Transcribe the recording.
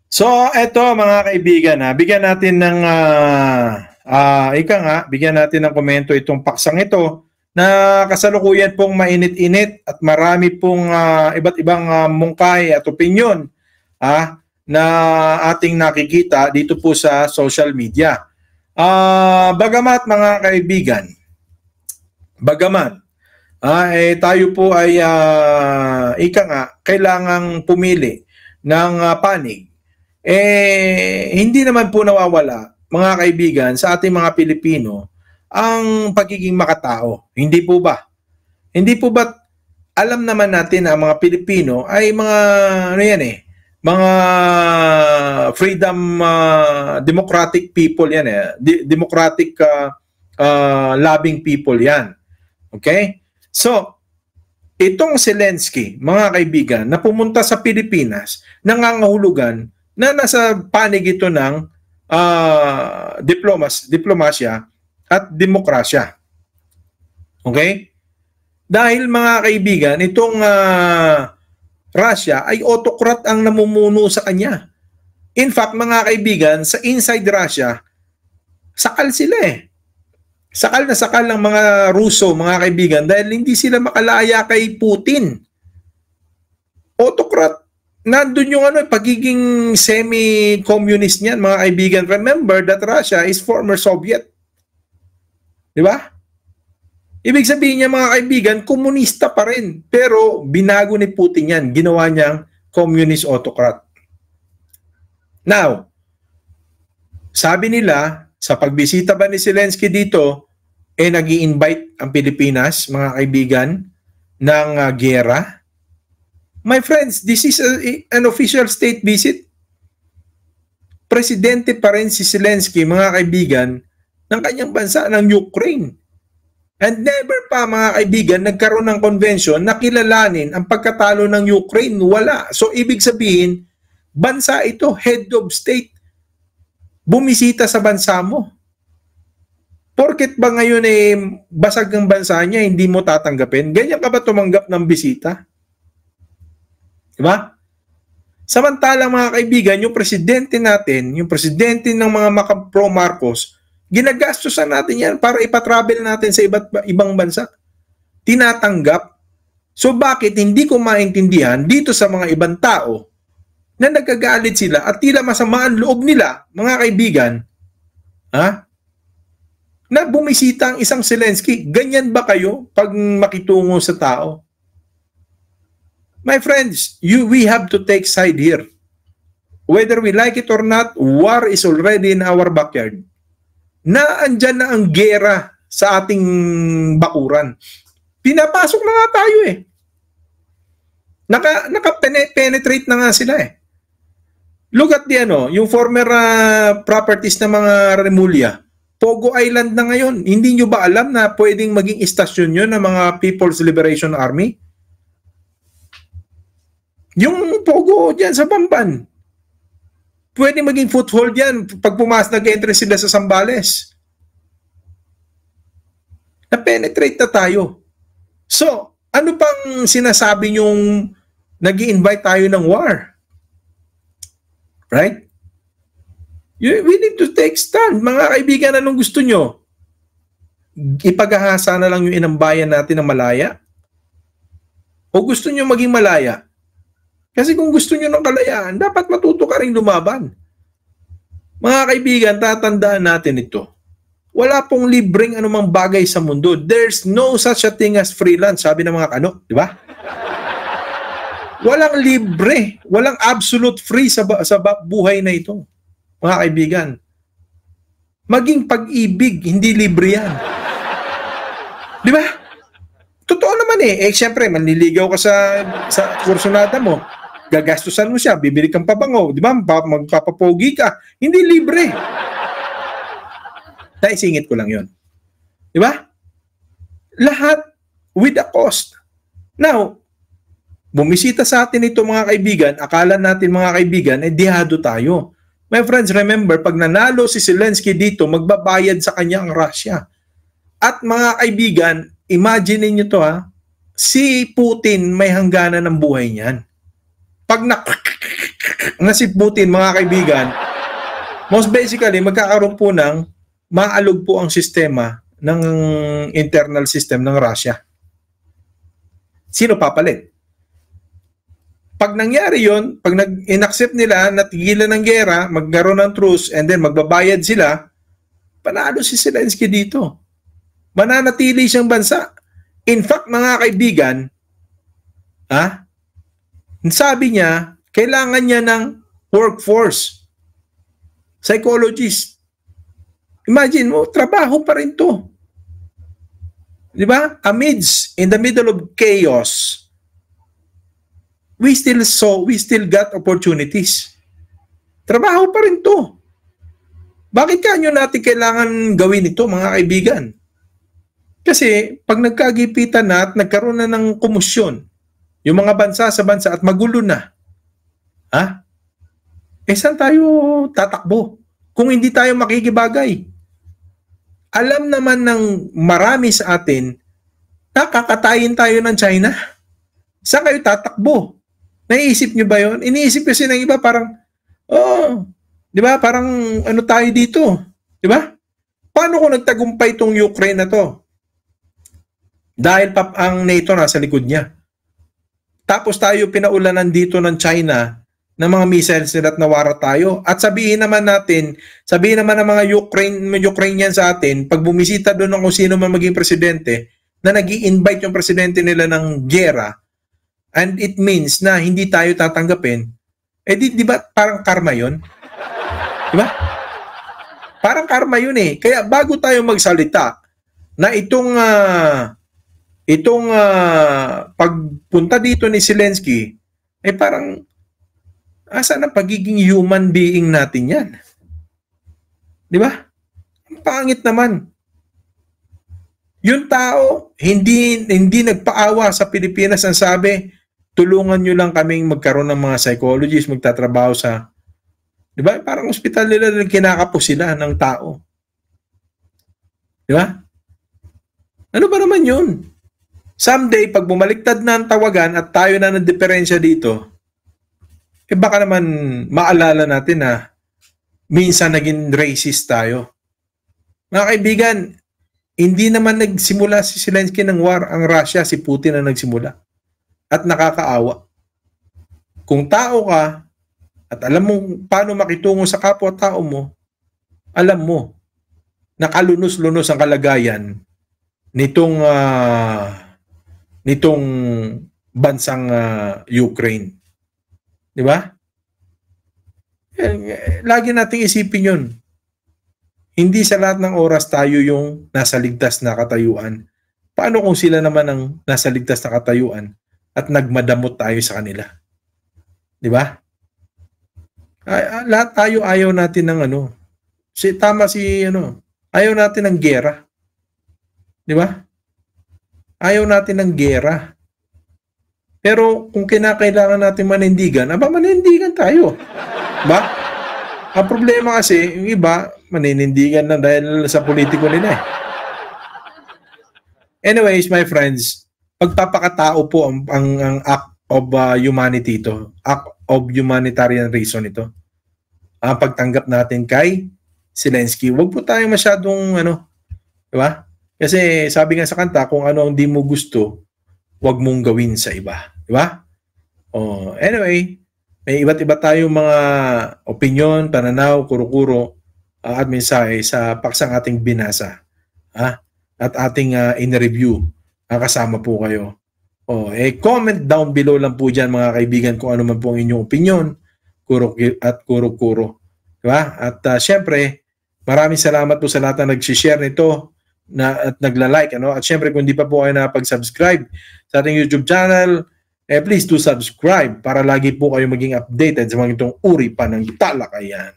So, eto mga kaibigan, bigyan natin ng bigyan natin ng komento itong paksang ito na kasalukuyan pong mainit-init at marami pong iba't ibang mungkahi at opinyon na ating nakikita dito po sa social media. Bagamat mga kaibigan, tayo po ay kailangang pumili ng panig. Hindi naman po nawawala, mga kaibigan, sa ating mga Pilipino ang pagiging makatao. Hindi po ba? Hindi po ba alam naman natin na ang mga Pilipino ay mga mga freedom democratic people yan democratic loving people yan. Okay? So, itong Zelensky, mga kaibigan, na pumunta sa Pilipinas, nangangahulugan na nasa panig ito ng diplomasya at demokrasya. Okay? Dahil mga kaibigan, itong Russia ay autocrat ang namumuno sa kanya. In fact, mga kaibigan, sa inside Russia, sakal sila Sakal na sakal ng mga Ruso, mga kaibigan, dahil hindi sila makalaya kay Putin. Autocrat. Nandun yung pagiging semi-communist niyan, mga kaibigan. Remember that Russia is former Soviet. Di ba? Ibig sabihin niya, mga kaibigan, komunista pa rin. Pero binago ni Putin yan. Ginawa niyang communist autocrat. Now, sabi nila, sa pagbisita ba ni Zelensky dito, nag-i-invite ang Pilipinas, mga kaibigan, ng giyera. My friends, this is an official state visit. Presidente pa rin si Zelensky, mga kaibigan, ng kanyang bansa, ng Ukraine. And never pa, mga kaibigan, nagkaroon ng convention na kilalanin ang pagkatalo ng Ukraine. Wala. So, ibig sabihin, bansa ito, head of state, bumisita sa bansa mo. Porket ba ngayon basag ang bansa niya, hindi mo tatanggapin? Ganyan ka ba tumanggap ng bisita? Diba? Samantalang mga kaibigan, yung presidente natin, yung presidente ng mga pro-Marcos, ginagastosan natin yan para ipatravel natin sa ibang bansa. Tinatanggap. So bakit hindi ko maintindihan dito sa mga ibang tao na nagagalit sila at tila masama ang loob nila, mga kaibigan, na bumisita ang isang Zelensky? Ganyan ba kayo pag makitungo sa tao? My friends, we have to take side here. Whether we like it or not, war is already in our backyard. Naandyan na ang gera sa ating bakuran. Pinapasok na nga tayo Naka-penetrate na nga sila Look at yung former properties ng mga Remulla. Pogo Island na ngayon. Hindi nyo ba alam na pwedeng maging istasyon yun ng mga People's Liberation Army? Yung Pogo dyan sa Bamban. Pwede maging foothold yan pag nag-enter sila sa Zambales. Na-penetrate na tayo. So, ano pang sinasabi nyong nag-i-invite tayo ng war? Right? We need to take stand. Mga kaibigan, anong gusto nyo? Ipagahasa na lang yung inambayan natin ng malaya? O gusto nyo maging malaya? Kasi kung gusto nyo ng kalayaan, dapat matuto ka rin lumaban. Mga kaibigan, tatandaan natin ito. Wala pong libreng anumang bagay sa mundo. There's no such a thing as freelance, sabi ng mga kano, di ba? Walang libre, walang absolute free sa buhay na ito. Mga kaibigan, maging pag-ibig, hindi libre yan. Di ba? Totoo naman siyempre, manliligaw ka sa kursunada mo. Gagastusan mo siya, bibili kang pabango, di ba? Magpapapogi ka. Hindi libre. Naisingit ko lang yon. Di ba? Lahat with a cost. Now, bumisita sa atin ito, mga kaibigan, akala natin, mga kaibigan, dihado tayo. My friends, remember, pag nanalo si Zelensky dito, magbabayad sa kanya ang Russia. At mga kaibigan, imagine niyo to si Putin may hangganan ng buhay niyan. Pag na si Putin, mga kaibigan, most basically, magkakaroon po ng maalog po ang sistema ng internal system ng Russia. Sino papalit? Pag nangyari yon, pag inaccept nila na tigilan ng gera, magkaroon ng truce, and then magbabayad sila, panalo si Zelensky dito. Mananatili siyang bansa. In fact, mga kaibigan, sabi niya, kailangan niya ng workforce, psychologist. Imagine mo, trabaho pa rin to. Di ba? In the middle of chaos, we still got opportunities. Trabaho pa rin to. Bakit kanyo natin kailangan gawin ito, mga kaibigan? Kasi pag nagkagipitan na at nagkaroon na ng komusyon, yung mga bansa sa bansa at magulo na, saan tayo tatakbo? Kung hindi tayo makikibagay. Alam naman ng marami sa atin, nakakatayin tayo ng China. Saan kayo tatakbo? Naiisip nyo ba yun? Iniisip kasi ng iba parang, di ba? Parang ano tayo dito? Di ba? Paano kung nagtagumpay itong Ukraine na to? Dahil ang NATO nasa likod niya. Tapos tayo pinaulanan dito ng China ng mga missiles nila at nawara tayo. At sabihin naman ng mga Ukrainian sa atin, pag bumisita doon ng kung sino man maging presidente, na nag-i-invite yung presidente nila ng gera, and it means na hindi tayo tatanggapin, di ba parang karma yun? Di ba? Parang karma yun eh. Kaya bago tayo magsalita na itong pagpunta dito ni Zelensky, parang asa na pagiging human being natin yan? Di ba? Ang pangit naman. Yung tao, hindi nagpaawa sa Pilipinas ang sabi, tulungan nyo lang kaming magkaroon ng mga psychologists, magtatrabaho sa, di ba? Parang ospital nila, kinakapos sila ng tao. Di ba? Ano ba naman yun? Someday, pag bumaliktad na ang tawagan at tayo na ng-diferensya dito, baka naman maalala natin na minsan naging racist tayo. Mga kaibigan, hindi naman nagsimula si Zelensky ng war ang Russia, si Putin ang nagsimula. At nakakaawa. Kung tao ka at alam mo paano makitungo sa kapwa-tao mo, alam mo na kalunos-lunos ang kalagayan nitong bansang Ukraine. Di ba? Lagi nating isipin yun. Hindi sa lahat ng oras tayo yung nasa ligtas na katayuan. Paano kung sila naman ang nasa ligtas na katayuan at nagmadamot tayo sa kanila? Di ba? Lahat tayo ayaw natin ng ayaw natin ng gera. Di ba? Ayaw natin ng gera. Pero kung kinakailangan natin manindigan, manindigan tayo. Ba? Ang problema kasi, yung iba, maninindigan na dahil sa politiko nila eh. Anyways, my friends, pagpapakatao po ang act of humanity ito. Act of humanitarian reason ito. Ang pagtanggap natin kay Zelensky. Huwag po tayo masyadong, di ba? Kasi sabi nga sa kanta, kung ano ang di mo gusto, huwag mong gawin sa iba. Di ba? Anyway, may iba't iba tayong mga opinion, pananaw, kuro-kuro, at mensahe sa paksang ating binasa. At ating in-review. Kasama po kayo. Comment down below lang po dyan mga kaibigan kung ano man po ang inyong opinion at kuro-kuro. Diba? At syempre, maraming salamat po sa lahat na nag-share nito at nagla-like. At syempre, kung di pa po kayo nakapag-subscribe sa ating YouTube channel, please do subscribe para lagi po kayo maging updated sa mga itong uri pa ng talakayan.